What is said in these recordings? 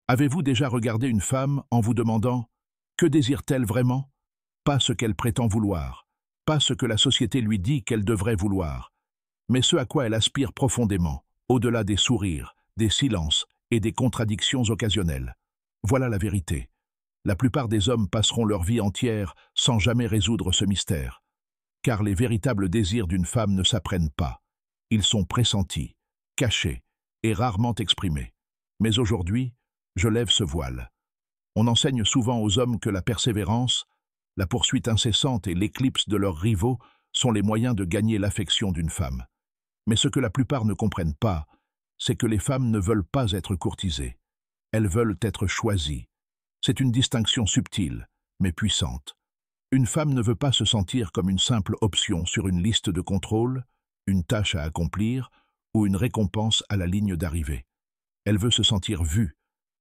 Avez-vous déjà regardé une femme en vous demandant « Que désire-t-elle vraiment ?» Pas ce qu'elle prétend vouloir, pas ce que la société lui dit qu'elle devrait vouloir, mais ce à quoi elle aspire profondément, au-delà des sourires, des silences et des contradictions occasionnelles. Voilà la vérité. La plupart des hommes passeront leur vie entière sans jamais résoudre ce mystère. Car les véritables désirs d'une femme ne s'apprennent pas. Ils sont pressentis, cachés et rarement exprimés. Mais aujourd'hui, je lève ce voile. On enseigne souvent aux hommes que la persévérance, la poursuite incessante et l'éclipse de leurs rivaux sont les moyens de gagner l'affection d'une femme. Mais ce que la plupart ne comprennent pas, c'est que les femmes ne veulent pas être courtisées. Elles veulent être choisies. C'est une distinction subtile, mais puissante. Une femme ne veut pas se sentir comme une simple option sur une liste de contrôle, une tâche à accomplir ou une récompense à la ligne d'arrivée. Elle veut se sentir vue,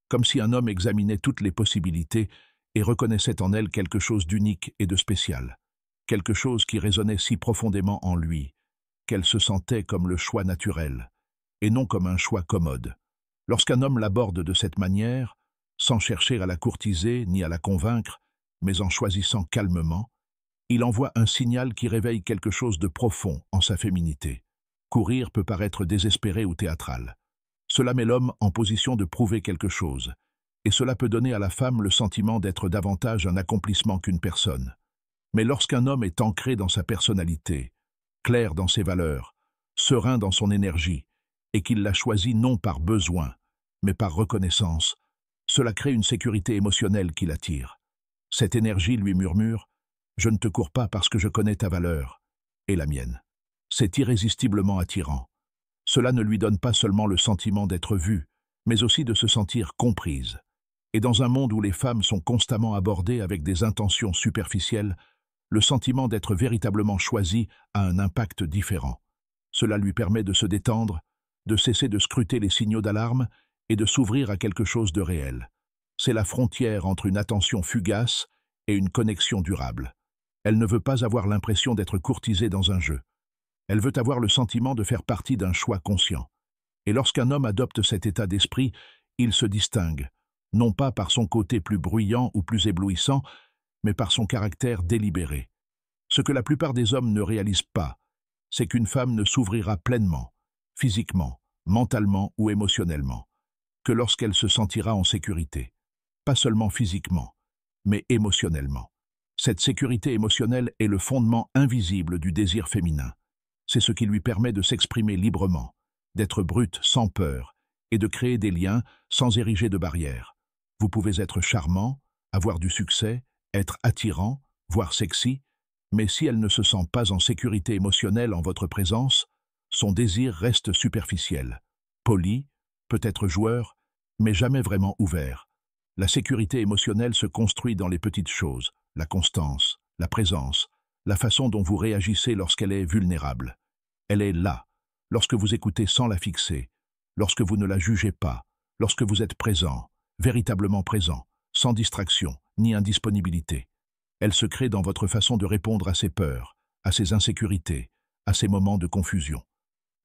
comme si un homme examinait toutes les possibilités et reconnaissait en elle quelque chose d'unique et de spécial, quelque chose qui résonnait si profondément en lui, qu'elle se sentait comme le choix naturel, et non comme un choix commode. Lorsqu'un homme l'aborde de cette manière, sans chercher à la courtiser ni à la convaincre, mais en choisissant calmement, il envoie un signal qui réveille quelque chose de profond en sa féminité. Courir peut paraître désespéré ou théâtral. Cela met l'homme en position de prouver quelque chose, et cela peut donner à la femme le sentiment d'être davantage un accomplissement qu'une personne. Mais lorsqu'un homme est ancré dans sa personnalité, clair dans ses valeurs, serein dans son énergie, et qu'il la choisit non par besoin, mais par reconnaissance, cela crée une sécurité émotionnelle qui l'attire. Cette énergie lui murmure « Je ne te cours pas parce que je connais ta valeur, et la mienne ». C'est irrésistiblement attirant. Cela ne lui donne pas seulement le sentiment d'être vue, mais aussi de se sentir comprise. Et dans un monde où les femmes sont constamment abordées avec des intentions superficielles, le sentiment d'être véritablement choisie a un impact différent. Cela lui permet de se détendre, de cesser de scruter les signaux d'alarme et de s'ouvrir à quelque chose de réel. C'est la frontière entre une attention fugace et une connexion durable. Elle ne veut pas avoir l'impression d'être courtisée dans un jeu. Elle veut avoir le sentiment de faire partie d'un choix conscient. Et lorsqu'un homme adopte cet état d'esprit, il se distingue, non pas par son côté plus bruyant ou plus éblouissant, mais par son caractère délibéré. Ce que la plupart des hommes ne réalisent pas, c'est qu'une femme ne s'ouvrira pleinement, physiquement, mentalement ou émotionnellement, que lorsqu'elle se sentira en sécurité. Pas seulement physiquement, mais émotionnellement. Cette sécurité émotionnelle est le fondement invisible du désir féminin. C'est ce qui lui permet de s'exprimer librement, d'être brute sans peur et de créer des liens sans ériger de barrières. Vous pouvez être charmant, avoir du succès, être attirant, voire sexy, mais si elle ne se sent pas en sécurité émotionnelle en votre présence, son désir reste superficiel, poli, peut-être joueur, mais jamais vraiment ouvert. La sécurité émotionnelle se construit dans les petites choses, la constance, la présence, la façon dont vous réagissez lorsqu'elle est vulnérable. Elle est là, lorsque vous écoutez sans la fixer, lorsque vous ne la jugez pas, lorsque vous êtes présent, véritablement présent, sans distraction ni indisponibilité. Elle se crée dans votre façon de répondre à ses peurs, à ses insécurités, à ses moments de confusion.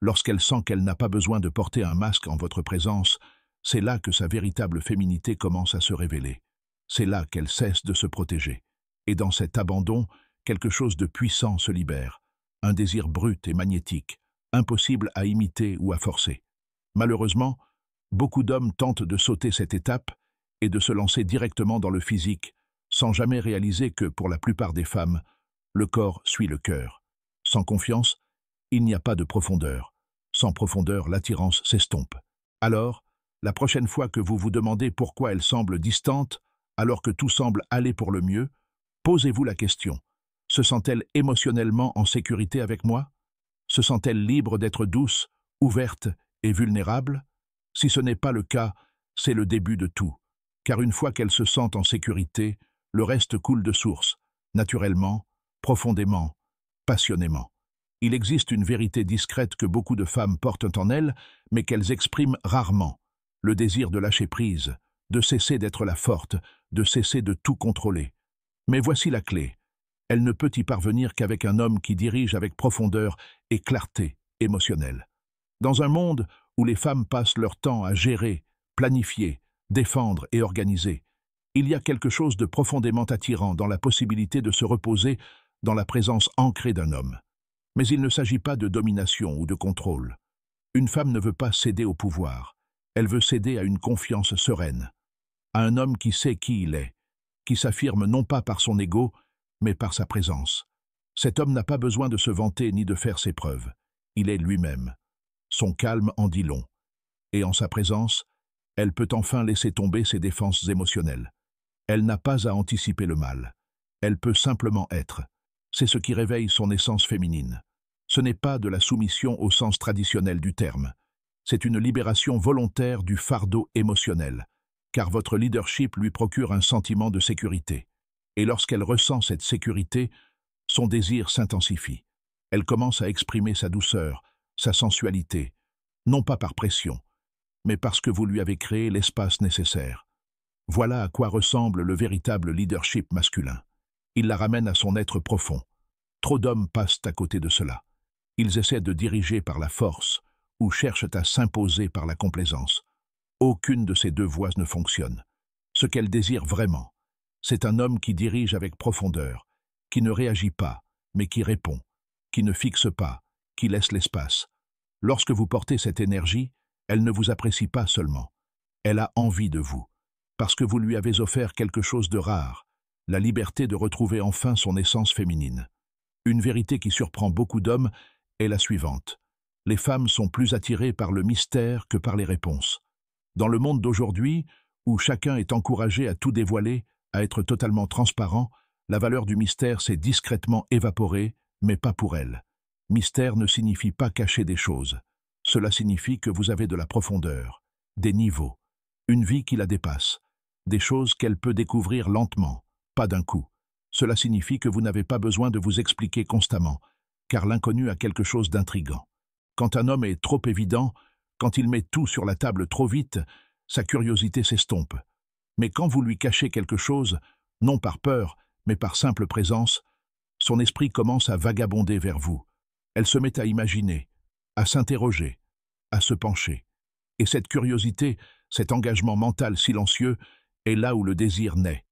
Lorsqu'elle sent qu'elle n'a pas besoin de porter un masque en votre présence, c'est là que sa véritable féminité commence à se révéler. C'est là qu'elle cesse de se protéger. Et dans cet abandon, quelque chose de puissant se libère, un désir brut et magnétique, impossible à imiter ou à forcer. Malheureusement, beaucoup d'hommes tentent de sauter cette étape et de se lancer directement dans le physique, sans jamais réaliser que, pour la plupart des femmes, le corps suit le cœur. Sans confiance, il n'y a pas de profondeur. Sans profondeur, l'attirance s'estompe. Alors, la prochaine fois que vous vous demandez pourquoi elle semble distante, alors que tout semble aller pour le mieux, posez-vous la question. Se sent-elle émotionnellement en sécurité avec moi? Se sent-elle libre d'être douce, ouverte et vulnérable? Si ce n'est pas le cas, c'est le début de tout. Car une fois qu'elle se sent en sécurité, le reste coule de source, naturellement, profondément, passionnément. Il existe une vérité discrète que beaucoup de femmes portent en elles, mais qu'elles expriment rarement. Le désir de lâcher prise, de cesser d'être la forte, de cesser de tout contrôler. Mais voici la clé. Elle ne peut y parvenir qu'avec un homme qui dirige avec profondeur et clarté émotionnelle. Dans un monde où les femmes passent leur temps à gérer, planifier, défendre et organiser. Il y a quelque chose de profondément attirant dans la possibilité de se reposer dans la présence ancrée d'un homme. Mais il ne s'agit pas de domination ou de contrôle. Une femme ne veut pas céder au pouvoir. Elle veut céder à une confiance sereine, à un homme qui sait qui il est, qui s'affirme non pas par son ego, mais par sa présence. Cet homme n'a pas besoin de se vanter ni de faire ses preuves. Il est lui-même. Son calme en dit long. Et en sa présence, elle peut enfin laisser tomber ses défenses émotionnelles. Elle n'a pas à anticiper le mal. Elle peut simplement être. C'est ce qui réveille son essence féminine. Ce n'est pas de la soumission au sens traditionnel du terme. C'est une libération volontaire du fardeau émotionnel, car votre leadership lui procure un sentiment de sécurité. Et lorsqu'elle ressent cette sécurité, son désir s'intensifie. Elle commence à exprimer sa douceur, sa sensualité, non pas par pression, mais parce que vous lui avez créé l'espace nécessaire. Voilà à quoi ressemble le véritable leadership masculin. Il la ramène à son être profond. Trop d'hommes passent à côté de cela. Ils essaient de diriger par la force ou cherchent à s'imposer par la complaisance. Aucune de ces deux voies ne fonctionne. Ce qu'elle désire vraiment, c'est un homme qui dirige avec profondeur, qui ne réagit pas, mais qui répond, qui ne fixe pas, qui laisse l'espace. Lorsque vous portez cette énergie, elle ne vous apprécie pas seulement. Elle a envie de vous, parce que vous lui avez offert quelque chose de rare, la liberté de retrouver enfin son essence féminine. Une vérité qui surprend beaucoup d'hommes est la suivante. Les femmes sont plus attirées par le mystère que par les réponses. Dans le monde d'aujourd'hui, où chacun est encouragé à tout dévoiler, à être totalement transparent, la valeur du mystère s'est discrètement évaporée, mais pas pour elle. Mystère ne signifie pas cacher des choses. Cela signifie que vous avez de la profondeur, des niveaux, une vie qui la dépasse, des choses qu'elle peut découvrir lentement, pas d'un coup. Cela signifie que vous n'avez pas besoin de vous expliquer constamment, car l'inconnu a quelque chose d'intrigant. Quand un homme est trop évident, quand il met tout sur la table trop vite, sa curiosité s'estompe. Mais quand vous lui cachez quelque chose, non par peur, mais par simple présence, son esprit commence à vagabonder vers vous. Elle se met à imaginer, à s'interroger, à se pencher. Et cette curiosité, cet engagement mental silencieux, est là où le désir naît.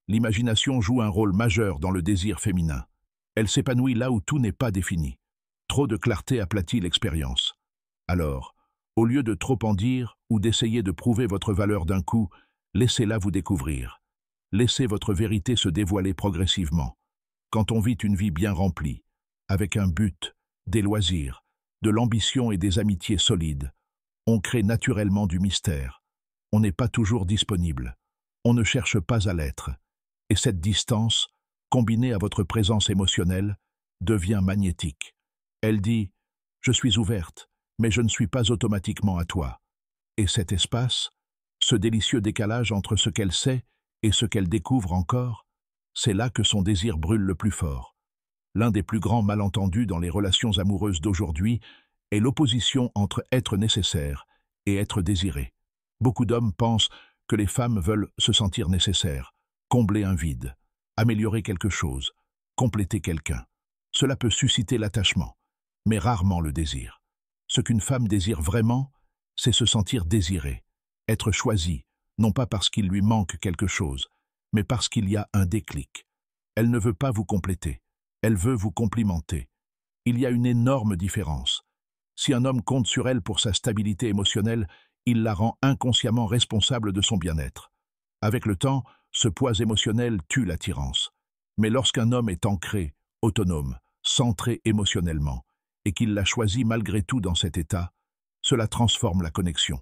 L'imagination joue un rôle majeur dans le désir féminin. Elle s'épanouit là où tout n'est pas défini. Trop de clarté aplatit l'expérience. Alors, au lieu de trop en dire ou d'essayer de prouver votre valeur d'un coup, laissez-la vous découvrir. Laissez votre vérité se dévoiler progressivement. Quand on vit une vie bien remplie, avec un but, des loisirs, de l'ambition et des amitiés solides, on crée naturellement du mystère. On n'est pas toujours disponible. On ne cherche pas à l'être. Et cette distance, combinée à votre présence émotionnelle, devient magnétique. Elle dit « Je suis ouverte, mais je ne suis pas automatiquement à toi ». Et cet espace, ce délicieux décalage entre ce qu'elle sait et ce qu'elle découvre encore, c'est là que son désir brûle le plus fort. L'un des plus grands malentendus dans les relations amoureuses d'aujourd'hui est l'opposition entre être nécessaire et être désiré. Beaucoup d'hommes pensent que les femmes veulent se sentir nécessaires, combler un vide, améliorer quelque chose, compléter quelqu'un. Cela peut susciter l'attachement, mais rarement le désir. Ce qu'une femme désire vraiment, c'est se sentir désirée, être choisie, non pas parce qu'il lui manque quelque chose, mais parce qu'il y a un déclic. Elle ne veut pas vous compléter, elle veut vous complimenter. Il y a une énorme différence. Si un homme compte sur elle pour sa stabilité émotionnelle, il la rend inconsciemment responsable de son bien-être. Avec le temps, ce poids émotionnel tue l'attirance. Mais lorsqu'un homme est ancré, autonome, centré émotionnellement, et qu'il l'a choisi malgré tout dans cet état, cela transforme la connexion.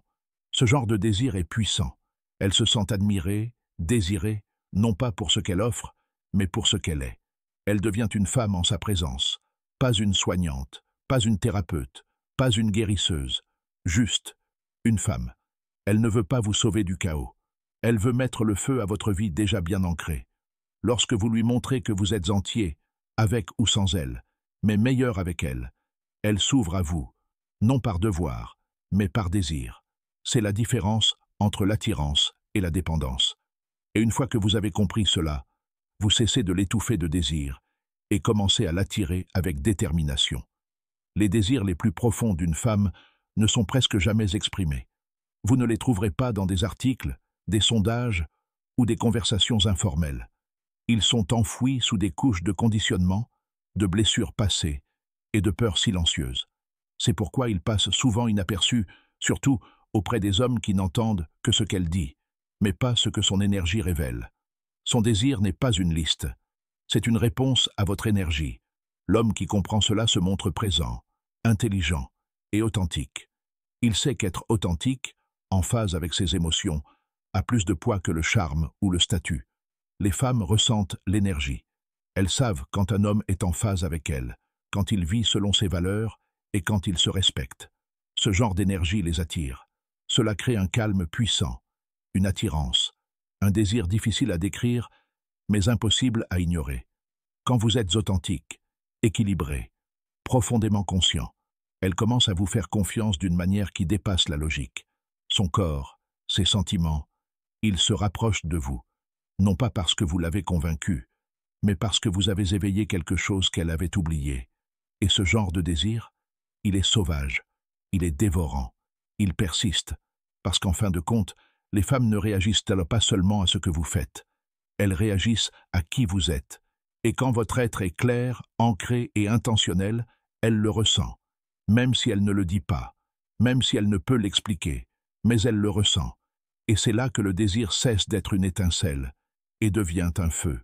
Ce genre de désir est puissant. Elle se sent admirée, désirée, non pas pour ce qu'elle offre, mais pour ce qu'elle est. Elle devient une femme en sa présence, pas une soignante, pas une thérapeute, pas une guérisseuse, juste une femme. Elle ne veut pas vous sauver du chaos. Elle veut mettre le feu à votre vie déjà bien ancrée. Lorsque vous lui montrez que vous êtes entier, avec ou sans elle, mais meilleur avec elle, elle s'ouvre à vous, non par devoir, mais par désir. C'est la différence entre l'attirance et la dépendance. Et une fois que vous avez compris cela, vous cessez de l'étouffer de désir et commencez à l'attirer avec détermination. Les désirs les plus profonds d'une femme ne sont presque jamais exprimés. Vous ne les trouverez pas dans des articles, des sondages ou des conversations informelles. Ils sont enfouis sous des couches de conditionnement, de blessures passées et de peurs silencieuses. C'est pourquoi ils passent souvent inaperçus, surtout auprès des hommes qui n'entendent que ce qu'elle dit, mais pas ce que son énergie révèle. Son désir n'est pas une liste, c'est une réponse à votre énergie. L'homme qui comprend cela se montre présent, intelligent et authentique. Il sait qu'être authentique, en phase avec ses émotions, a plus de poids que le charme ou le statut. Les femmes ressentent l'énergie. Elles savent quand un homme est en phase avec elles, quand il vit selon ses valeurs et quand il se respecte. Ce genre d'énergie les attire. Cela crée un calme puissant, une attirance, un désir difficile à décrire, mais impossible à ignorer. Quand vous êtes authentique, équilibré, profondément conscient, elle commence à vous faire confiance d'une manière qui dépasse la logique. Son corps, ses sentiments, il se rapproche de vous, non pas parce que vous l'avez convaincu, mais parce que vous avez éveillé quelque chose qu'elle avait oublié. Et ce genre de désir, il est sauvage, il est dévorant, il persiste, parce qu'en fin de compte, les femmes ne réagissent-elles pas seulement à ce que vous faites, elles réagissent à qui vous êtes. Et quand votre être est clair, ancré et intentionnel, elle le ressent, même si elle ne le dit pas, même si elle ne peut l'expliquer, mais elle le ressent. Et c'est là que le désir cesse d'être une étincelle et devient un feu.